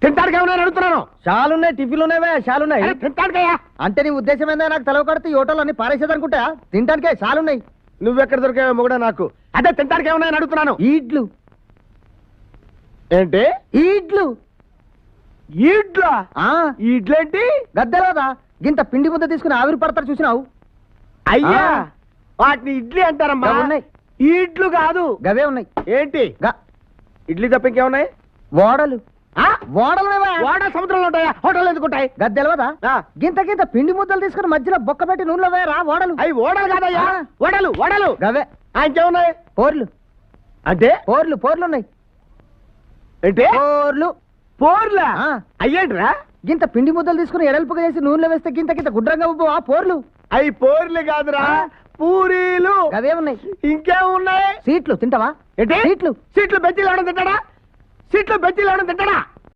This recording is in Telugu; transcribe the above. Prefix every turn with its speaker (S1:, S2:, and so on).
S1: తింటానికి ఏమన్నా అడుగుతున్నాను.
S2: షాలున్నాయి, టిఫిన్లు ఉన్నావే, షాలున్నాయి.
S1: తింటానికయ్యా.
S2: అంటే నీ ఉద్దేశం ఏందా? నాకు తెలవ కడితే ఈ హోటల్ అన్ని పారేసేదనుకుంటా. తింటానికే షాలున్నాయి.
S1: నువ్వెక్కడ దొరికావో మొగుడా నాకు. అదే తింటానికి ఏమన్నా అడుగుతున్నాను.
S2: ఈడ్లు.
S1: ఏంటి?
S2: ఈడ్లు.
S1: ఈడ్లా? ఈడ్లేంటి?
S2: గద్దెలోదా గింత పిండి ముద్ద తీసుకుని ఆవిరి పడతారు చూసినావు?
S1: అయ్యా వాటిని ఇడ్లీ అంటారమ్మా.
S2: ఉన్నాయి.
S1: ఈడ్లు కాదు,
S2: గవే ఉన్నాయి.
S1: ఏంటి? ఇడ్లీ తప్ప ఇంకేమున్నాయి?
S2: ఓడలు. ఓడలు
S1: సముద్రంలో ఉంటాయా? హోటల్ ఎందుకుంటాయి?
S2: గద్దెలవదా? గింత గింత పిండి ముద్దలు తీసుకుని మధ్యలో బొక్క పెట్టి నూనెలో వేయరా ఓడలు.
S1: అవి ఓడలు కాదయ్యా, ఓడలు. ఓడలు
S2: గవే.
S1: ఇంకేమున్నాయి?
S2: పోర్లు.
S1: అంటే
S2: పోర్లు ఉన్నాయి.
S1: ఏంటి?
S2: పోర్లు.
S1: పోర్లా? అయ్యేంట్రా?
S2: గింత పిండి ముద్దలు తీసుకుని ఎడల్పుగా చేసి నూనెలో వేస్తే గింత గింత గుడ్రంగా ఉబ్బు ఆ పోర్లు.
S1: అవి పోర్లు కాదురా, పూరీలు.
S2: అవే ఉన్నాయి.
S1: ఇంకేమున్నాయి?
S2: సీట్లు తింటావా?
S1: ఏంటి?
S2: సీట్లు.
S1: బెజ్జీలు ఎవడం తింటాడా? సీట్లు బెజ్జీలు ఎవడం తింటాడా?